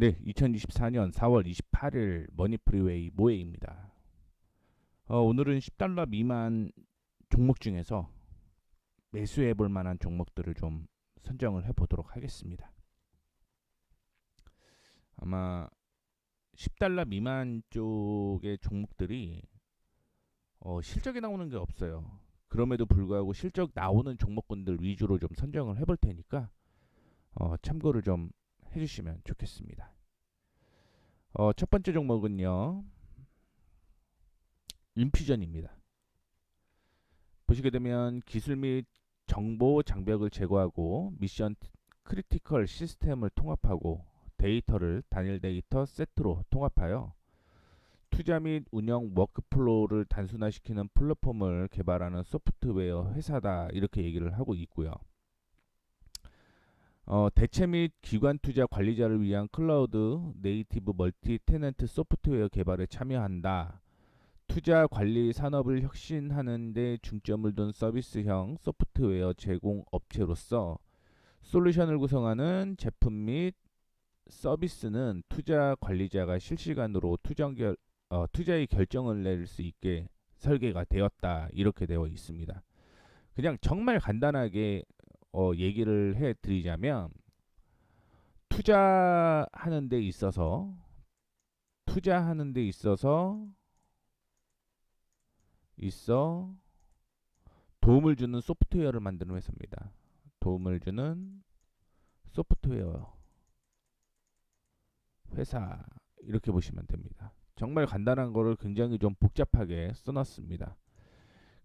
네, 2024년 4월 28일 머니프리웨이 모에입니다. 오늘은 10달러 미만 종목 중에서 매수해 볼 만한 종목들을 좀 선정을 해 보도록 하겠습니다. 아마 10달러 미만 쪽의 종목들이 실적이 나오는 게 없어요. 그럼에도 불구하고 실적 나오는 종목군들 위주로 좀 선정을 해 볼 테니까 참고를 좀 해주시면 좋겠습니다. 첫 번째 종목은요, 인퓨전입니다. 보시게 되면 기술 및 정보 장벽을 제거하고 미션 크리티컬 시스템을 통합하고 데이터를 단일 데이터 세트로 통합하여 투자 및 운영 워크플로우를 단순화시키는 플랫폼을 개발하는 소프트웨어 회사다, 이렇게 얘기를 하고 있고요. 대체 및 기관 투자 관리자를 위한 클라우드 네이티브 멀티 테넌트 소프트웨어 개발에 참여한다. 투자 관리 산업을 혁신하는 데 중점을 둔 서비스형 소프트웨어 제공 업체로서 솔루션을 구성하는 제품 및 서비스는 투자 관리자가 실시간으로 투자의 결정을 내릴 수 있게 설계가 되었다, 이렇게 되어 있습니다. 그냥 정말 간단하게 얘기를 해드리자면, 투자하는 데 있어서 투자하는 데 있어 도움을 주는 소프트웨어를 만드는 회사입니다. 도움을 주는 소프트웨어 회사, 이렇게 보시면 됩니다. 정말 간단한 거를 굉장히 좀 복잡하게 써놨습니다.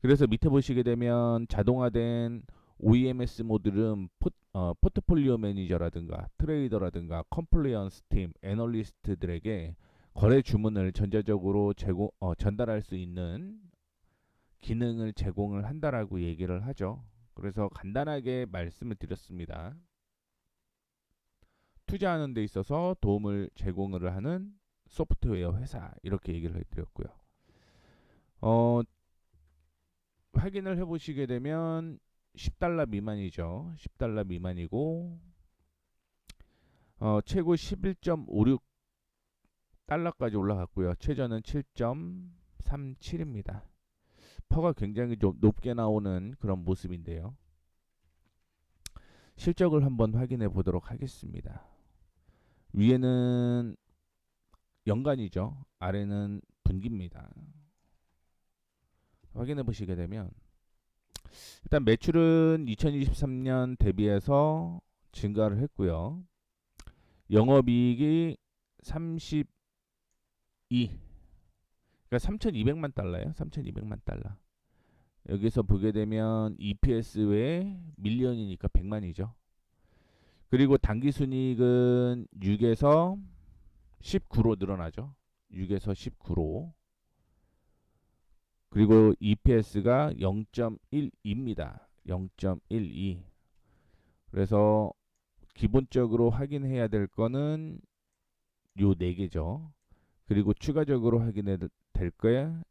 그래서 밑에 보시게 되면 자동화된 OEMS 모듈은 포트폴리오 매니저라든가 트레이더라든가 컴플레이언스 팀, 애널리스트들에게 거래 주문을 전자적으로 전달할 수 있는 기능을 제공을 한다라고 얘기를 하죠. 그래서 간단하게 말씀을 드렸습니다. 투자하는 데 있어서 도움을 제공을 하는 소프트웨어 회사, 이렇게 얘기를 해드렸고요. 어, 확인을 해보시게 되면 10달러 미만이죠. 10달러 미만이고 최고 11.56달러까지 올라갔고요. 최저는 7.37입니다. 퍼가 굉장히 좀 높게 나오는 그런 모습인데요. 실적을 한번 확인해 보도록 하겠습니다. 위에는 연간이죠. 아래는 분기입니다. 확인해 보시게 되면 일단 매출은 2023년 대비해서 증가를 했고요. 영업이익이 32, 그러니까 3,200만 달러예요. 3,200만 달러. 여기서 보게 되면 EPS 외에 밀리언이니까 100만이죠. 그리고 당기순이익은 6에서 19로 늘어나죠. 6에서 19로. 그리고 EPS가 0.12입니다. 0.12. 그래서 기본적으로 확인해야 될 거는 요 네 개죠. 그리고 추가적으로 확인해야 될 거야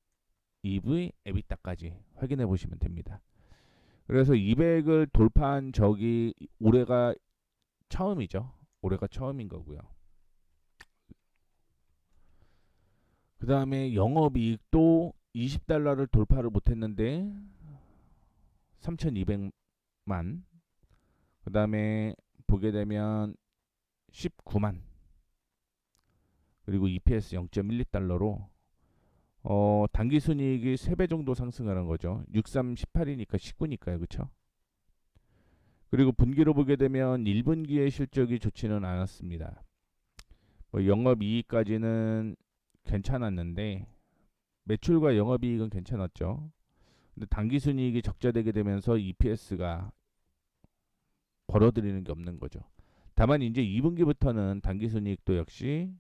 EV, 에비타까지 확인해 보시면 됩니다. 그래서 200을 돌파한 적이 올해가 처음이죠. 올해가 처음인 거고요. 그 다음에 영업이익도 20달러를 돌파를 못했는데 3,200만. 그 다음에 보게 되면 19만. 그리고 EPS 0.12달러로 당기순이익이 3배 정도 상승하는 거죠. 63, 18이니까 19니까요. 그렇죠? 그리고 분기로 보게 되면 1분기의 실적이 좋지는 않았습니다. 영업이익까지는 괜찮았는데 매출과 영업이익은 괜찮았죠. 근데 당기순이익이 적자되게 되면서 EPS가 벌어들이는 게 없는 거죠. 다만 이제 2분기부터는 당기순이익도 역시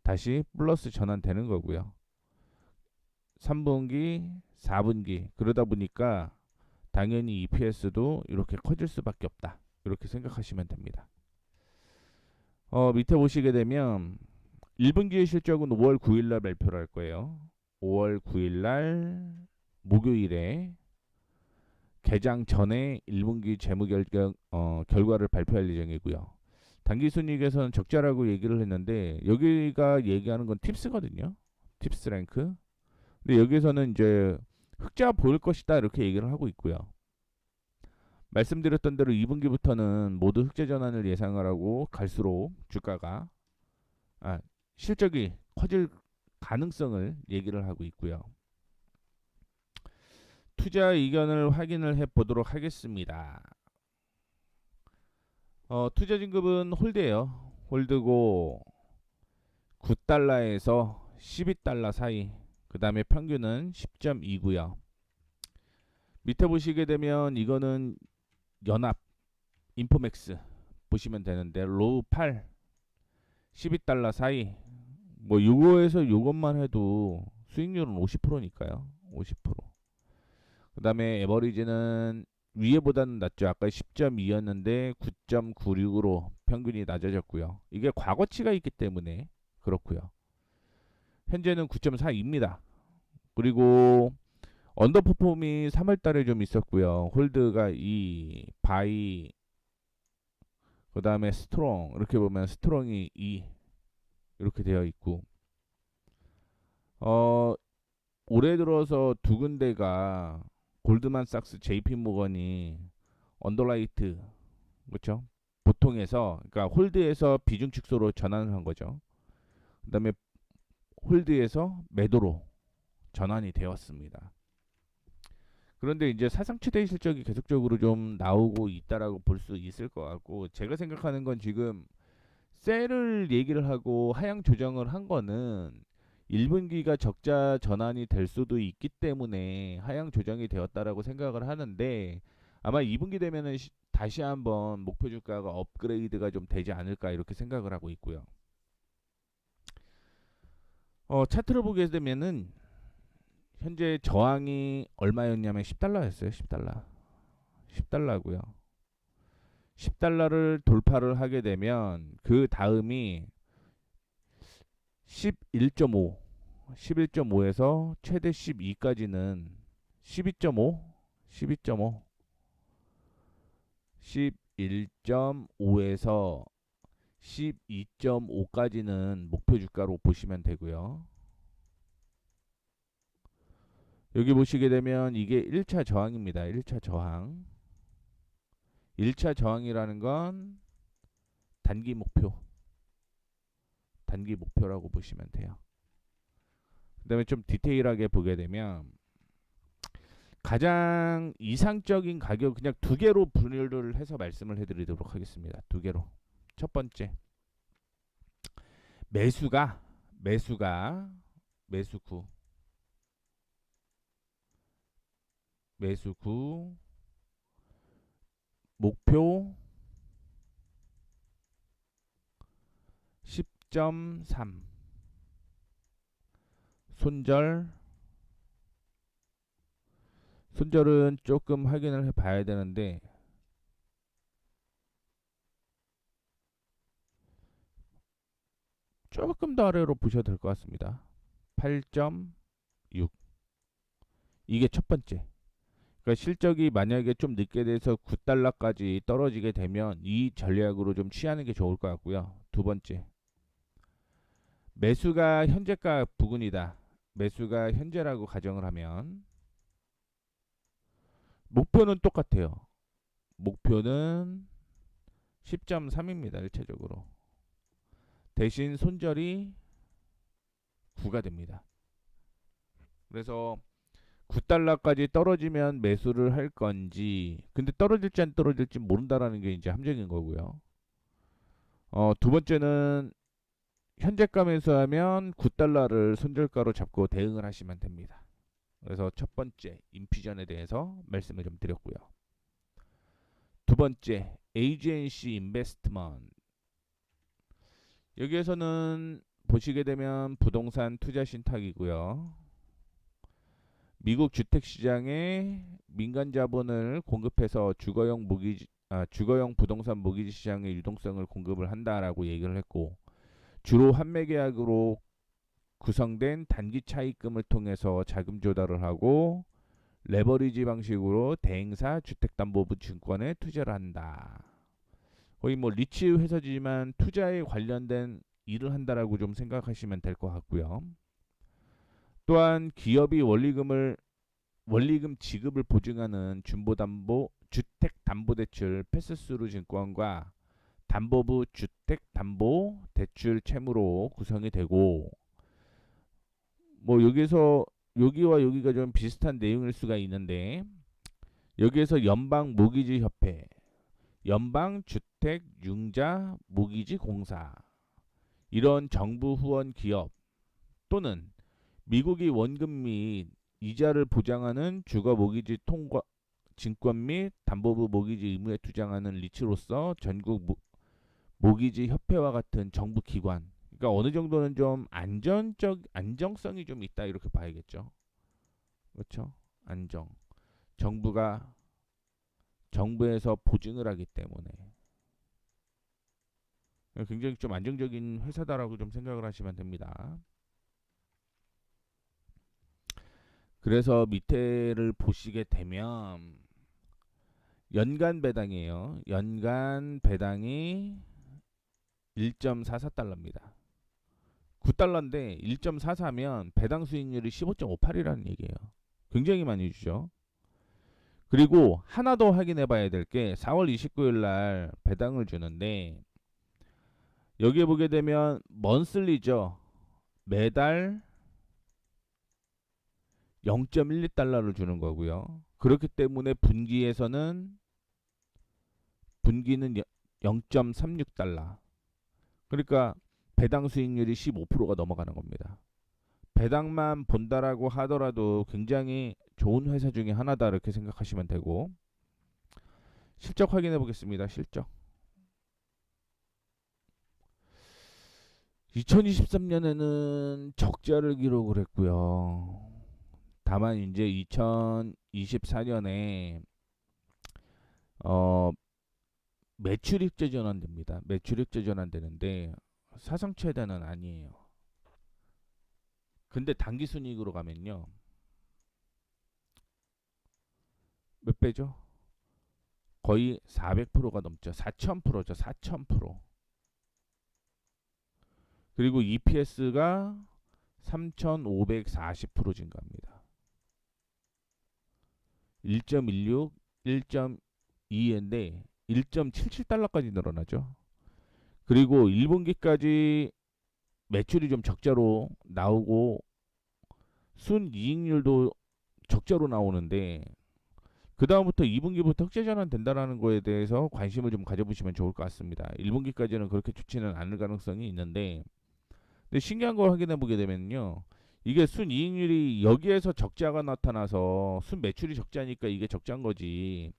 다시 플러스 전환되는 거고요. 3분기, 4분기 그러다 보니까 당연히 EPS도 이렇게 커질 수밖에 없다, 이렇게 생각하시면 됩니다. 밑에 보시게 되면 1분기의 실적은 5월 9일 날 발표를 할 거예요. 5월 9일 날 목요일에 개장 전에 1분기 재무 결과를 발표할 예정이고요. 단기순이익에서는 적자라고 얘기를 했는데 여기가 얘기하는 건 팁스거든요. 팁스 랭크. 근데 여기서는 이제 흑자 보일 것이다 이렇게 얘기를 하고 있고요. 말씀드렸던 대로 2분기부터는 모두 흑자 전환을 예상하라고 갈수록 주가가 아, 실적이 커질 가능성을 얘기를 하고 있고요. 투자 의견을 확인을 해 보도록 하겠습니다. 투자 진급은 홀드예요. 홀드고 9달러에서 12달러 사이. 그 다음에 평균은 10.2고요. 밑에 보시게 되면 이거는 연합 인포맥스 보시면 되는데 로우 8 12달러 사이. 뭐 요거에서 요것만 해도 수익률은 50%니까요. 50%. 그 다음에 에버리지는 위에보다는 낮죠. 아까 10.2였는데 9.96으로 평균이 낮아졌고요. 이게 과거치가 있기 때문에 그렇고요. 현재는 9.4입니다. 그리고 언더퍼폼이 3월달에 좀 있었고요. 홀드가 2, 바이, 그 다음에 스트롱 이렇게 보면 스트롱이 2 이렇게 되어 있고 올해 들어서 두 군데가 골드만삭스, JP모건이 언더라이트 그렇죠? 보통에서 그러니까 홀드에서 비중 축소로 전환을 한 거죠. 그다음에 홀드에서 매도로 전환이 되었습니다. 그런데 이제 사상 최대 실적이 계속적으로 좀 나오고 있다라고 볼 수 있을 것 같고 제가 생각하는 건 지금 셀을 얘기를 하고 하향 조정을 한 거는 1분기가 적자 전환이 될 수도 있기 때문에 하향 조정이 되었다라고 생각을 하는데 아마 2분기 되면은 다시 한번 목표 주가가 업그레이드가 좀 되지 않을까 이렇게 생각을 하고 있고요. 차트를 보게 되면은 현재 저항이 얼마였냐면 10달러였어요. 10달러. 10달러고요. 10달러를 돌파를 하게 되면 그 다음이 11.5 11.5에서 최대 12까지는 12.5 12.5 11.5에서 12.5까지는 목표 주가로 보시면 되고요. 여기 보시게 되면 이게 1차 저항입니다. 1차 저항. 1차 저항이라는 건 단기 목표. 단기 목표라고 보시면 돼요. 그 다음에 좀 디테일하게 보게 되면 가장 이상적인 가격 그냥 두 개로 분류를 해서 말씀을 해드리도록 하겠습니다. 두 개로. 첫 번째 매수가 매수9 매수9 목표 10.3 손절은 조금 확인을 해 봐야 되는데 조금 더 아래로 보셔도 될 것 같습니다. 8.6 이게 첫 번째. 그러니까 실적이 만약에 좀 늦게 돼서 9달러까지 떨어지게 되면 이 전략으로 좀 취하는 게 좋을 것 같고요. 두 번째. 매수가 현재가 부근이다. 매수가 현재라고 가정을 하면 목표는 똑같아요. 목표는 10.3입니다. 일차적으로. 대신 손절이 9가 됩니다. 그래서 9달러까지 떨어지면 매수를 할 건지 근데 떨어질지 안 떨어질지 모른다라는 게 이제 함정인 거고요. 두 번째는 현재가 매수하면 9달러를 손절가로 잡고 대응을 하시면 됩니다. 그래서 첫 번째 인퓨전에 대해서 말씀을 좀 드렸고요. 두 번째 AGNC 인베스트먼트 여기에서는 보시게 되면 부동산 투자 신탁이고요. 미국 주택시장에 민간 자본을 공급해서 주거용 부동산 모기지 시장의 유동성을 공급을 한다라고 얘기를 했고 주로 환매 계약으로 구성된 단기 차입금을 통해서 자금 조달을 하고 레버리지 방식으로 대행사 주택담보부 증권에 투자를 한다. 거의 뭐 리츠 회사지만 투자에 관련된 일을 한다라고 좀 생각하시면 될 것 같고요. 또한 기업이 원리금 지급을 보증하는 주택담보대출 패스스루 증권과 담보부 주택담보대출 채무로 구성이 되고, 뭐 여기와 여기가 좀 비슷한 내용일 수가 있는데, 여기에서 연방모기지협회, 연방주택융자모기지공사, 이런 정부 후원 기업 또는 미국이 원금 및 이자를 보장하는 주거 모기지 통과 증권 및 담보부 모기지 의무에 투자하는 리츠로서 전국 모기지 협회와 같은 정부 기관. 그러니까 어느 정도는 좀 안정성이 좀 있다 이렇게 봐야겠죠. 그렇죠? 안정. 정부가 정부에서 보증을 하기 때문에 굉장히 좀 안정적인 회사다라고 좀 생각을 하시면 됩니다. 그래서 밑에를 보시게 되면 연간 배당이에요. 연간 배당이 1.44달러입니다. 9달러인데 1.44면 배당 수익률이 15.58이라는 얘기예요. 굉장히 많이 주죠. 그리고 하나 더 확인해 봐야 될 게 4월 29일 날 배당을 주는데, 여기에 보게 되면 먼슬리죠. 매달 0.12달러를 주는 거고요. 그렇기 때문에 분기는 0.36달러. 그러니까 배당 수익률이 15%가 넘어가는 겁니다. 배당만 본다라고 하더라도 굉장히 좋은 회사 중에 하나다 이렇게 생각하시면 되고, 실적 확인해 보겠습니다. 실적. 2023년에는 적자를 기록을 했고요. 다만 이제 2024년에 어 매출입제 전환됩니다. 매출입제 전환되는데 사상 최대는 아니에요. 근데 당기 순이익으로 가면요. 몇 배죠? 거의 400%가 넘죠. 4000%죠. 4000%. 그리고 EPS가 3540% 증가합니다. 1.16, 1.2인데 1.77달러까지 늘어나죠. 그리고 1분기까지 매출이 좀 적자로 나오고 순이익률도 적자로 나오는데, 그 다음부터 2분기부터 흑자 전환 된다라는 거에 대해서 관심을 좀 가져보시면 좋을 것 같습니다. 1분기까지는 그렇게 좋지는 않을 가능성이 있는데, 근데 신기한 걸 확인해 보게 되면요, 이게 순이익률이 여기에서 적자가 나타나서 순매출이 적자니까 이게 적자인 거지,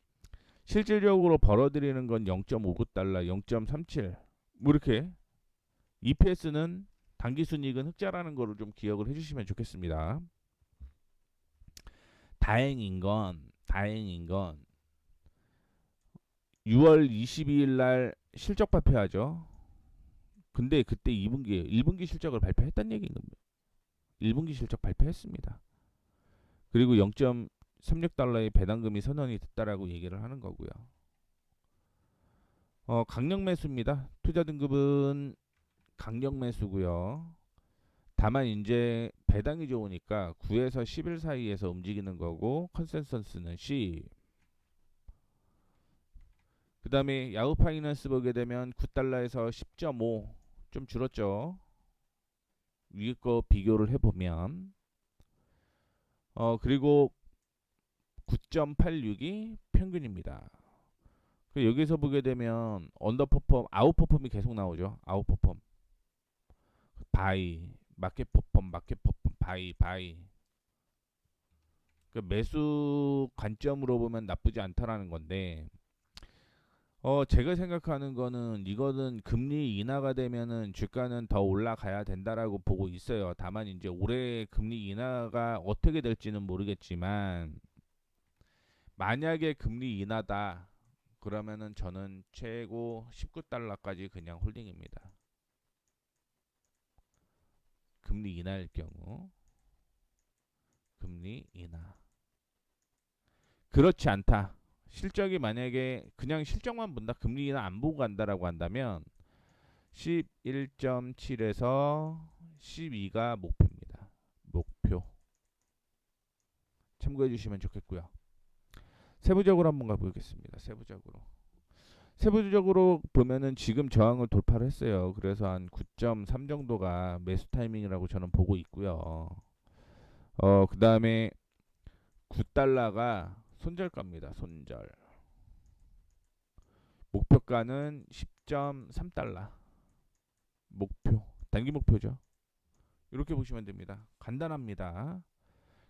실질적으로 벌어들이는 건 0.59달러, 0.37, 뭐 이렇게. EPS는 당기순이익은 흑자라는 거를 좀 기억을 해주시면 좋겠습니다. 다행인 건 6월 22일 날 실적 발표하죠. 근데 그때 2분기에 1분기 실적을 발표했단 얘기인 겁니다. 1분기 실적 발표했습니다. 그리고 0.36달러의 배당금이 선언이 됐다라고 얘기를 하는 거고요. 강력 매수입니다. 투자 등급은 강력 매수고요. 다만 이제 배당이 좋으니까 9에서 10일 사이에서 움직이는 거고, 컨센서스는 C. 그 다음에 야후 파이낸스 보게 되면 9달러에서 10.5 좀 줄었죠. 위에 거 비교를 해보면 그리고 9.86이 평균입니다. 여기서 보게 되면 언더퍼폼, 아웃퍼폼이 계속 나오죠. 아웃퍼폼, 바이, 마켓퍼폼, 바이. 매수 관점으로 보면 나쁘지 않다라는 건데, 제가 생각하는 거는 이거는 금리 인하가 되면은 주가는 더 올라가야 된다라고 보고 있어요. 다만 이제 올해 금리 인하가 어떻게 될지는 모르겠지만, 만약에 금리 인하다 그러면은 저는 최고 19달러까지 그냥 홀딩입니다. 금리 인하일 경우. 금리 인하. 그렇지 않다 실적이 만약에 그냥 실적만 본다, 금리는 안 보고 간다라고 한다면 11.7에서 12가 목표입니다. 목표 참고해 주시면 좋겠고요. 세부적으로 한번 가보겠습니다. 세부적으로 보면은 지금 저항을 돌파를 했어요. 그래서 한 9.3 정도가 매수 타이밍이라고 저는 보고 있고요. 그 다음에 9달러가 손절가입니다. 손절. 목표가는 10.3달러. 목표. 단기 목표죠. 이렇게 보시면 됩니다. 간단합니다.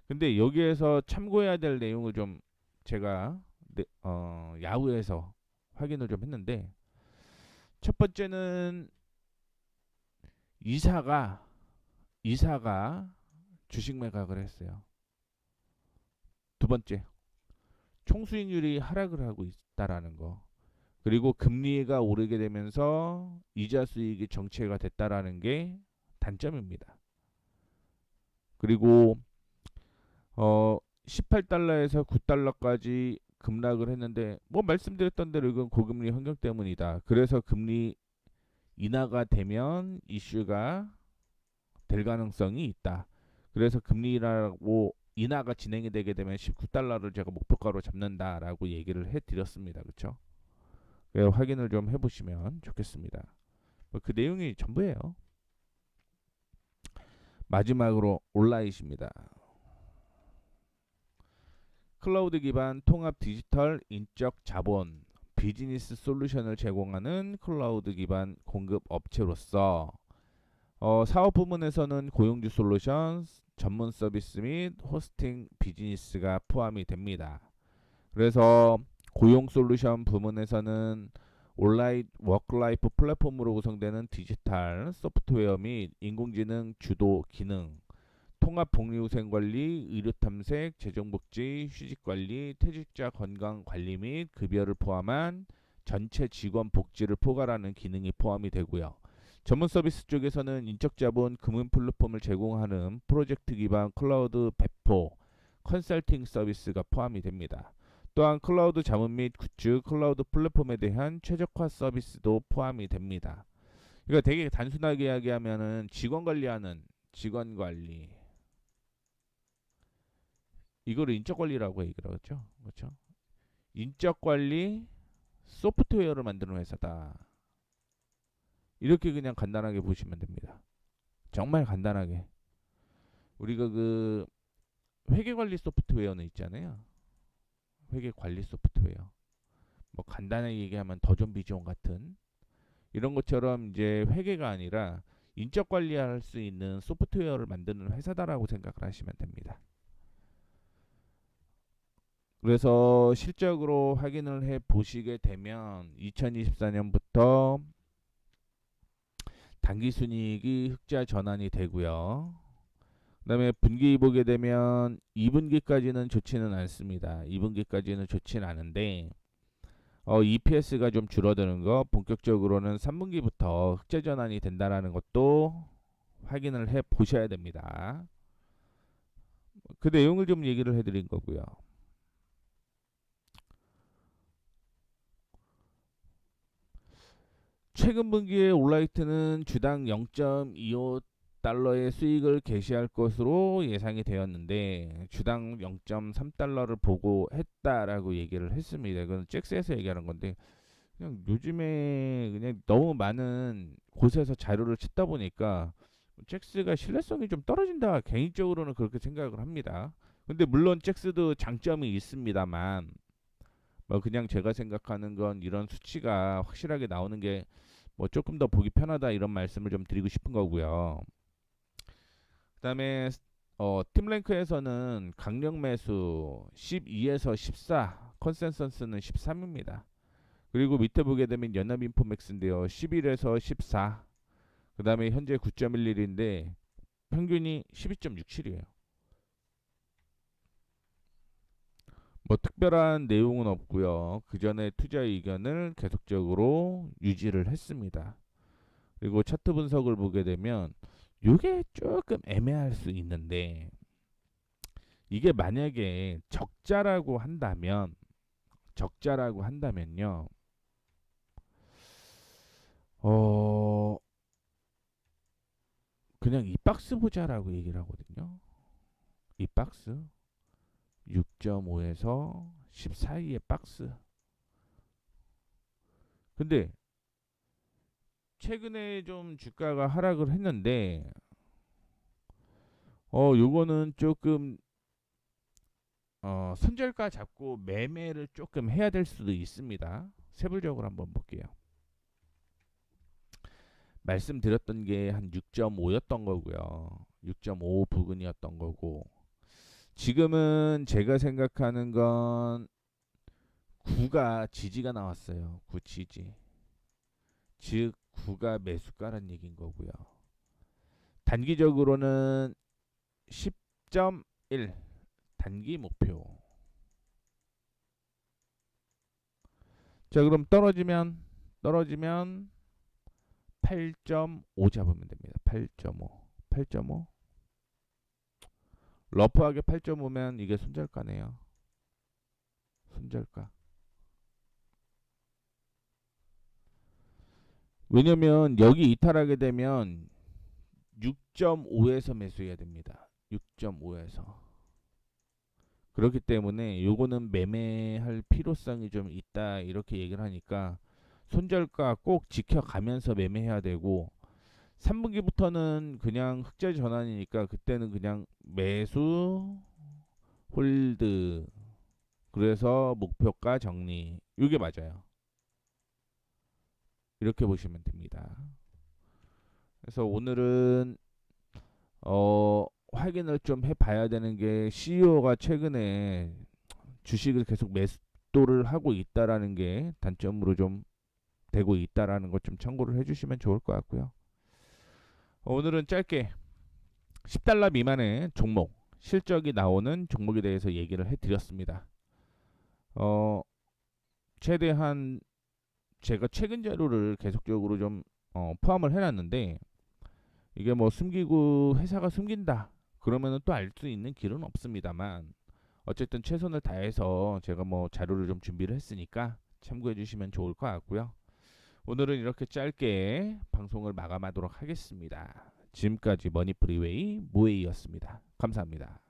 근데 여기에서 참고해야 될 내용을 좀 제가 야후에서 확인을 좀 했는데, 첫 번째는 이사가 주식 매각을 했어요. 두 번째, 총수익률이 하락을 하고 있다라는 거. 그리고 금리가 오르게 되면서 이자 수익이 정체가 됐다라는 게 단점입니다. 그리고 18달러에서 9달러까지 급락을 했는데, 뭐 말씀드렸던 대로 이건 고금리 환경 때문이다. 그래서 금리 인하가 되면 이슈가 될 가능성이 있다. 그래서 금리라고 인하가 진행이 되게 되면 19달러를 제가 목표가로 잡는다라고 얘기를 해드렸습니다. 그렇죠? 확인을 좀 해보시면 좋겠습니다. 그 내용이 전부예요. 마지막으로 온라인입니다. 클라우드 기반 통합 디지털 인적 자본 비즈니스 솔루션을 제공하는 클라우드 기반 공급 업체로서 사업 부문에서는 고용주 솔루션, 전문 서비스 및 호스팅 비즈니스가 포함이 됩니다. 그래서 고용 솔루션 부문에서는 온라인 워크라이프 플랫폼으로 구성되는 디지털 소프트웨어 및 인공지능 주도 기능, 통합 복리후생 관리, 의료 탐색, 재정복지, 휴직 관리, 퇴직자 건강 관리 및 급여를 포함한 전체 직원 복지를 포괄하는 기능이 포함이 되고요. 전문 서비스 쪽에서는 인적 자본 금융 플랫폼을 제공하는 프로젝트 기반 클라우드 배포, 컨설팅 서비스가 포함이 됩니다. 또한 클라우드 자문 및 굿즈, 클라우드 플랫폼에 대한 최적화 서비스도 포함이 됩니다. 그러니까 되게 단순하게 이야기하면은 직원 관리하는 직원 관리, 이거를 인적 관리라고 얘기를 하죠. 그렇죠? 인적 관리 소프트웨어를 만드는 회사다. 이렇게 그냥 간단하게 보시면 됩니다. 정말 간단하게. 우리가 그 회계 관리 소프트웨어는 있잖아요. 회계 관리 소프트웨어. 뭐 간단하게 얘기하면 더존 비전 같은 이런 것처럼 이제 회계가 아니라 인적 관리할 수 있는 소프트웨어를 만드는 회사다라고 생각을 하시면 됩니다. 그래서 실적으로 확인을 해 보시게 되면 2024년부터 당기순이익이 흑자 전환이 되고요. 그다음에 분기 보게 되면 2분기까지는 좋지는 않습니다. 2분기까지는 좋지는 않은데 EPS가 좀 줄어드는 거, 본격적으로는 3분기부터 흑자 전환이 된다라는 것도 확인을 해 보셔야 됩니다. 그 내용을 좀 얘기를 해드린 거고요. 최근 분기에 올라이트는 주당 0.25달러의 수익을 개시할 것으로 예상이 되었는데 주당 0.3달러를 보고 했다라고 얘기를 했습니다. 이건 잭스에서 얘기하는 건데, 그냥 요즘에 그냥 너무 많은 곳에서 자료를 찾다 보니까 잭스가 신뢰성이 좀 떨어진다, 개인적으로는 그렇게 생각을 합니다. 근데 물론 잭스도 장점이 있습니다만, 뭐 그냥 제가 생각하는 건 이런 수치가 확실하게 나오는 게 뭐 조금 더 보기 편하다, 이런 말씀을 좀 드리고 싶은 거고요. 그다음에 팀랭크에서는 강력 매수 12에서 14, 컨센서스는 13입니다. 그리고 밑에 보게 되면 연합인포맥스인데요. 11에서 14. 그다음에 현재 9.11인데 평균이 12.67이에요. 뭐 특별한 내용은 없고요. 그 전에 투자 의견을 계속적으로 유지를 했습니다. 그리고 차트 분석을 보게 되면 이게 조금 애매할 수 있는데, 이게 만약에 적자라고 한다면 적자라고 한다면요. 어, 그냥 이 박스 보자라고 얘기를 하거든요. 이 박스 6.5에서 10 사이의 박스. 근데 최근에 좀 주가가 하락을 했는데 요거는 조금 손절가 잡고 매매를 조금 해야 될 수도 있습니다. 세부적으로 한번 볼게요. 말씀드렸던 게 한 6.5였던 거고요. 6.5 부근이었던 거고 지금은 제가 생각하는 건 9가 지지가 나왔어요. 9 지지. 즉 9가 매수가란 얘기인 거고요. 단기적으로는 10.1 단기 목표. 자, 그럼 떨어지면 8.5 잡으면 됩니다. 8.5. 8.5. 러프하게 8.5면 이게 손절가네요. 손절가. 왜냐면 여기 이탈하게 되면 6.5에서 매수해야 됩니다. 6.5에서. 그렇기 때문에 요거는 매매할 필요성이 좀 있다 이렇게 얘기를 하니까 손절가 꼭 지켜가면서 매매해야 되고 3분기부터는 그냥 흑자 전환이니까 그때는 그냥 매수 홀드 그래서 목표가 정리 이게 맞아요. 이렇게 보시면 됩니다. 그래서 오늘은 확인을 좀 해봐야 되는 게 CEO가 최근에 주식을 계속 매도를 하고 있다라는 게 단점으로 좀 되고 있다라는 것 좀 참고를 해주시면 좋을 것 같고요. 오늘은 짧게 10달러 미만의 종목 실적이 나오는 종목에 대해서 얘기를 해드렸습니다. 어, 최대한 제가 최근 자료를 계속적으로 좀 포함을 해놨는데 이게 뭐 숨기고 회사가 숨긴다 그러면은 또 알 수 있는 길은 없습니다만 어쨌든 최선을 다해서 제가 뭐 자료를 좀 준비를 했으니까 참고해 주시면 좋을 것 같고요. 오늘은 이렇게 짧게 방송을 마감하도록 하겠습니다. 지금까지 머니프리웨이 모에이였습니다. 감사합니다.